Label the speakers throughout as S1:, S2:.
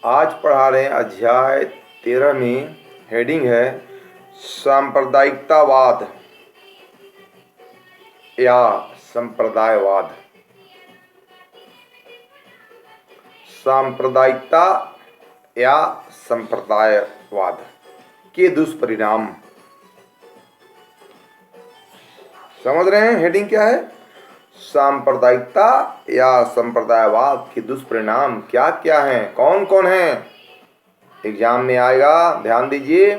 S1: आज पढ़ा रहे हैं अध्याय 13 में। हेडिंग है सांप्रदायिकतावाद या संप्रदायवाद। सांप्रदायिकता या संप्रदायवाद के दुष्परिणाम। समझ रहे हैं हेडिंग क्या है? सांप्रदायिकता या संप्रदायवाद के दुष्परिणाम क्या क्या हैं, कौन कौन हैं? एग्जाम में आएगा, ध्यान दीजिए।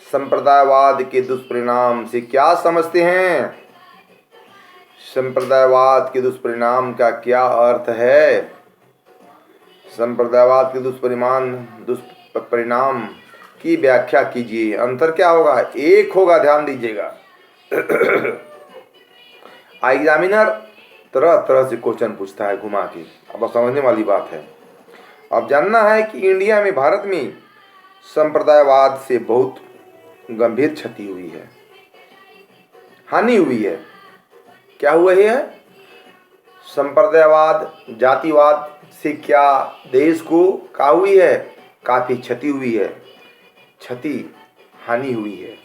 S1: संप्रदायवाद के दुष्परिणाम से क्या समझते हैं? संप्रदायवाद के दुष्परिणाम का क्या अर्थ है? संप्रदायवाद के दुष्परिणाम की व्याख्या कीजिए। अंतर क्या होगा? एक होगा, ध्यान दीजिएगा। एग्जामिनर तरह तरह से क्वेश्चन पूछता है घुमा के। अब समझने वाली बात है। अब जानना है कि इंडिया में, भारत में संप्रदायवाद से बहुत गंभीर क्षति हुई है, हानि हुई है। क्या हुआ है? संप्रदायवाद, जातिवाद से क्या देश को क्या हुई है? काफी क्षति हुई है। क्षति, हानि हुई है।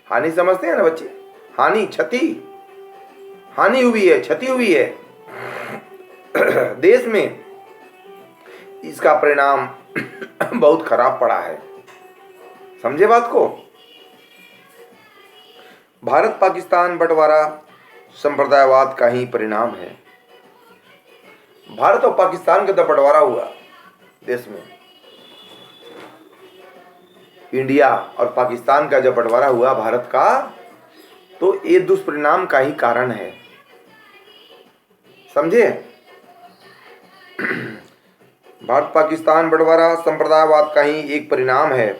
S1: हानि समझते हैं ना बच्चे? हानि, क्षति, हानि हुई है, क्षति हुई है देश में। इसका परिणाम बहुत खराब पड़ा है। समझे बात को? भारत पाकिस्तान बंटवारा संप्रदायवाद का ही परिणाम है। भारत और पाकिस्तान का तो बंटवारा हुआ देश में। इंडिया और पाकिस्तान का जब बंटवारा हुआ भारत का, तो ये दुष्परिणाम का ही कारण है। समझे? भारत पाकिस्तान बंटवारा संप्रदायवाद का ही एक परिणाम है।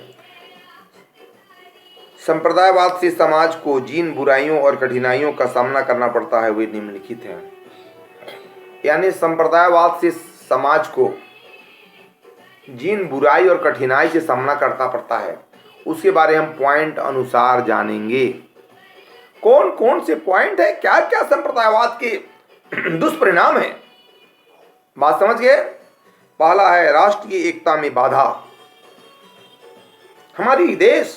S1: संप्रदायवाद से समाज को जिन बुराइयों और कठिनाइयों का सामना करना पड़ता है वे निम्नलिखित हैं। यानी संप्रदायवाद से समाज को जिन बुराई और कठिनाई से सामना करना पड़ता है उसके बारे हम पॉइंट अनुसार जानेंगे। कौन कौन से पॉइंट है, क्या क्या संप्रदायवाद के दुष्परिणाम है, बात समझ गए? पहला है राष्ट्रीय एकता में बाधा। हमारी देश,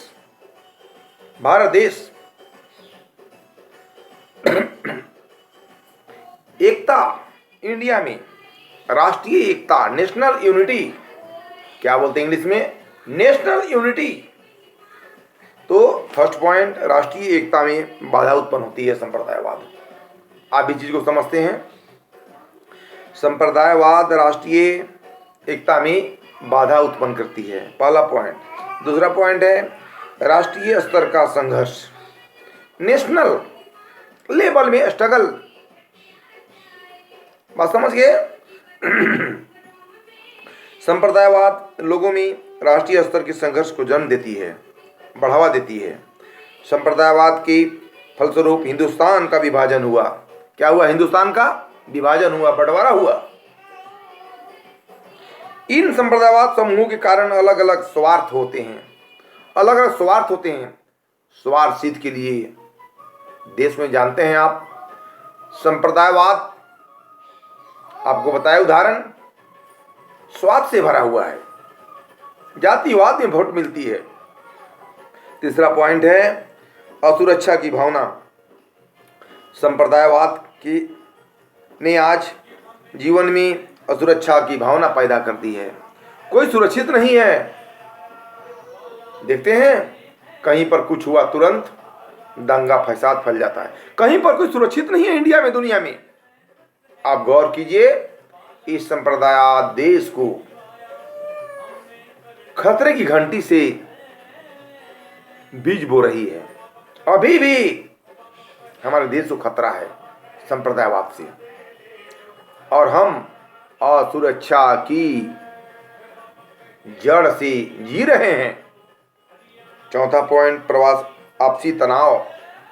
S1: भारत देश, एकता, इंडिया में राष्ट्रीय एकता, नेशनल यूनिटी, क्या बोलते हैं इंग्लिश में? National unity. तो फर्स्ट पॉइंट, राष्ट्रीय एकता में बाधा उत्पन्न होती है संप्रदायवाद। आप इस चीज को समझते हैं? संप्रदायवाद राष्ट्रीय एकता में बाधा उत्पन्न करती है, पहला पॉइंट। दूसरा पॉइंट है राष्ट्रीय स्तर का संघर्ष, नेशनल लेवल में स्ट्रगल। बात समझ गए? संप्रदायवाद लोगों में राष्ट्रीय स्तर के संघर्ष को जन्म देती है, बढ़ावा देती है। संप्रदायवाद के फलस्वरूप हिंदुस्तान का विभाजन हुआ। क्या हुआ? हिंदुस्तान का विभाजन हुआ, बंटवारा हुआ। इन संप्रदायवाद समूहों के कारण अलग अलग स्वार्थ होते हैं, अलग अलग स्वार्थ होते हैं। स्वार्थ सिद्ध के लिए देश में जानते हैं आप, संप्रदायवाद आपको बताया उदाहरण, स्वार्थ से भरा हुआ है। जातिवाद में वोट मिलती है। तीसरा पॉइंट है असुरक्षा की भावना। संप्रदायवाद की ने आज जीवन में असुरक्षा की भावना पैदा कर दी है। कोई सुरक्षित नहीं है। देखते हैं कहीं पर कुछ हुआ तुरंत दंगा फसाद फैल जाता है। कहीं पर कोई सुरक्षित नहीं है इंडिया में, दुनिया में। आप गौर कीजिए, इस संप्रदाय देश को खतरे की घंटी से बीज बो रही है। अभी भी हमारे देश को खतरा है संप्रदायवाद से, और हम असुरक्षा की जड़ से जी रहे हैं। चौथा पॉइंट प्रवास, आपसी तनाव।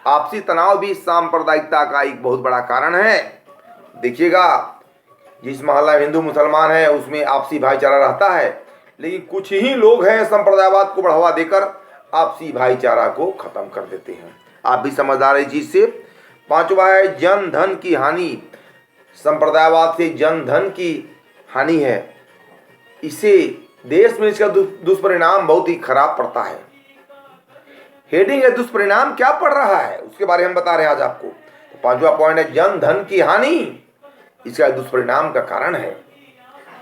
S1: आपसी तनाव भी सांप्रदायिकता का एक बहुत बड़ा कारण है। देखिएगा, जिस मोहल्ला हिंदू मुसलमान है उसमें आपसी भाईचारा रहता है, लेकिन कुछ ही लोग हैं संप्रदायवाद को बढ़ावा देकर आपसी भाईचारा को खत्म कर देते हैं। आप भी समझदार है इस चीज से। पांचवा है जन धन की हानि। संप्रदायवाद से जन धन की हानि है। इसे देश में इसका दुष्परिणाम बहुत ही खराब पड़ता है। हेडिंग है दुष्परिणाम क्या पड़ रहा है, उसके बारे में हम बता रहे हैं आज आपको। तो पांचवा पॉइंट है जन धन की हानि, इसका दुष्परिणाम का कारण है।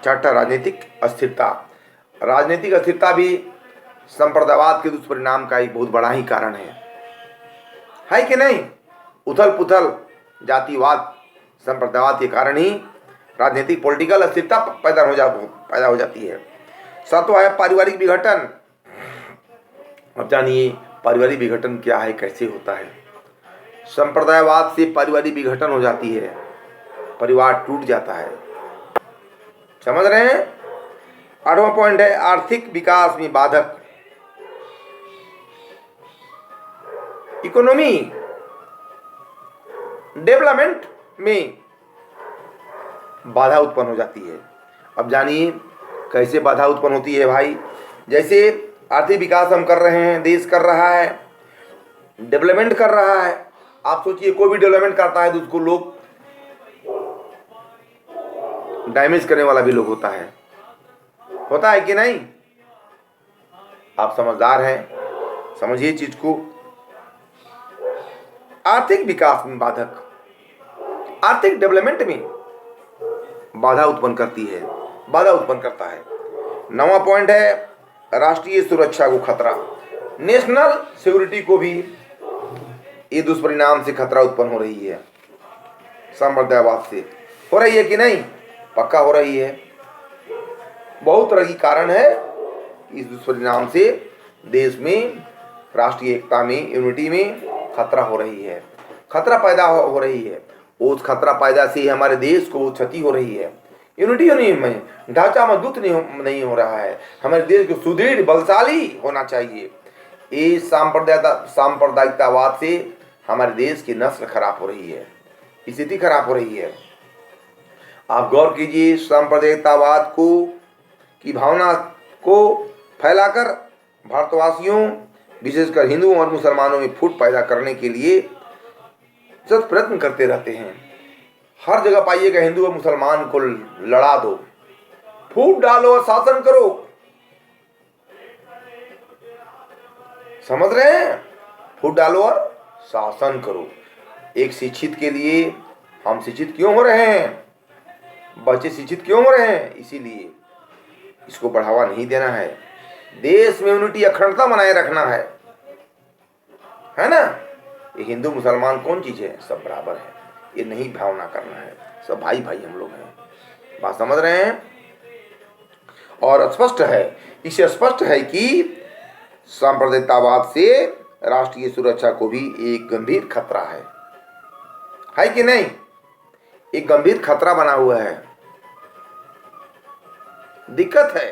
S1: छठा राजनीतिक अस्थिरता, राजनीतिक अस्थिरता भी संप्रदायवाद के दुष्परिणाम का एक बहुत बड़ा ही कारण है कि नहीं। उथल पुथल जातिवाद संप्रदायवाद के कारण ही राजनीतिक पॉलिटिकल अस्थिरता पैदा हो जाती है। सातवां है पारिवारिक विघटन। अब जानिए पारिवारिक विघटन क्या है, कैसे होता है। संप्रदायवाद से पारिवारिक विघटन हो जाती है, परिवार टूट जाता है, समझ रहे हैं। आठवां पॉइंट है आर्थिक विकास में बाधक, इकोनॉमी डेवलपमेंट में बाधा उत्पन्न हो जाती है। अब जानिए कैसे बाधा उत्पन्न होती है भाई। जैसे आर्थिक विकास हम कर रहे हैं, देश कर रहा है, डेवलपमेंट कर रहा है। आप सोचिए कोई भी डेवलपमेंट करता है तो उसको लोग डैमेज करने वाला भी लोग होता है कि नहीं। आप समझदार हैं, समझिए चीज को। आर्थिक विकास में बाधक, आर्थिक डेवलपमेंट में बाधा उत्पन्न करता है। नौवां पॉइंट है राष्ट्रीय सुरक्षा को खतरा, नेशनल सिक्योरिटी को भी ये दुष्परिणाम से खतरा उत्पन्न हो रही है। संप्रदायवाद से हो रही है कि नहीं, पक्का हो रही है। बहुत तरह की कारण है इस दुष्परिणाम से देश में राष्ट्रीय एकता में, यूनिटी में खतरा हो रही है, खतरा पैदा हो रही है। उस खतरा पैदा से हमारे देश को क्षति हो रही है। यूनिटी में ढांचा मजबूत नहीं हो रहा है। हमारे देश को सुदृढ़ बलशाली होना चाहिए। इस सांप्रदायिकतावाद से हमारे देश की नस्ल खराब हो रही है, स्थिति खराब हो रही है। आप गौर कीजिए, सांप्रदायिकतावाद की भावना को फैलाकर भारतवासियों विशेषकर हिंदुओं और मुसलमानों में फूट पैदा करने के लिए सतत प्रयत्न करते रहते हैं। हर जगह पाइएगा हिंदू और मुसलमान को लड़ा दो, फूट डालो और शासन करो। समझ रहे हैं, फूट डालो और शासन करो। एक शिक्षित के लिए हम शिक्षित क्यों हो रहे हैं, बच्चे शिक्षित क्यों हो रहे हैं, इसीलिए इसको बढ़ावा नहीं देना है। देश में यूनिटी अखंडता बनाए रखना है ना। ये हिंदू मुसलमान कौन चीज है, सब बराबर है, ये नहीं भावना करना है, सब भाई भाई हम लोग हैं। बात समझ रहे हैं। और स्पष्ट है, इससे स्पष्ट है कि सांप्रदायिकतावाद से राष्ट्रीय सुरक्षा को भी एक गंभीर खतरा है कि नहीं। एक गंभीर खतरा बना हुआ है, दिक्कत है,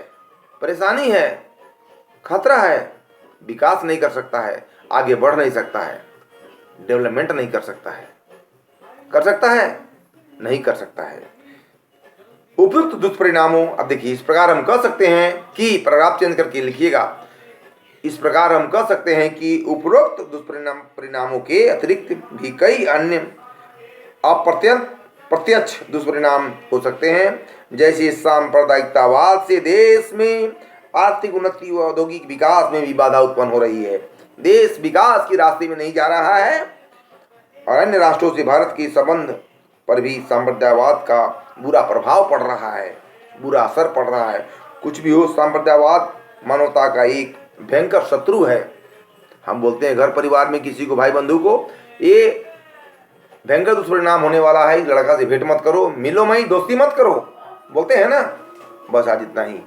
S1: परेशानी है, खतरा है। विकास नहीं कर सकता है, आगे बढ़ नहीं सकता है, डेवलपमेंट नहीं कर सकता है। कर सकता है, नहीं कर सकता है। उपयुक्त दुष्परिणामों, अब देखिए इस प्रकार हम कह सकते हैं कि पैराग्राफ चेंज करके लिखिएगा। इस प्रकार हम कह सकते हैं कि उपरोक्त दुष्परिणामों के अतिरिक्त भी कई अन्य अप्रत्यक्ष दुष्परिणाम हो सकते हैं। जैसे सांप्रदायिकतावाद से देश में आर्थिक उन्नति व औद्योगिक विकास में भी बाधा उत्पन्न हो रही है। देश विकास के रास्ते में नहीं जा रहा है और अन्य राष्ट्रों से भारत के संबंध पर भी सांप्रदायवाद का बुरा प्रभाव पड़ रहा है, बुरा असर पड़ रहा है। कुछ भी हो, सांप्रदायवाद मानवता का एक भयंकर शत्रु है। हम बोलते हैं घर परिवार में किसी को, भाई बंधु को, ये भयंकर दुष्परिणाम होने वाला है। लड़का से भेंट मत करो, मिलो मई, दोस्ती मत करो, बोलते हैं ना। बस आज इतना ही।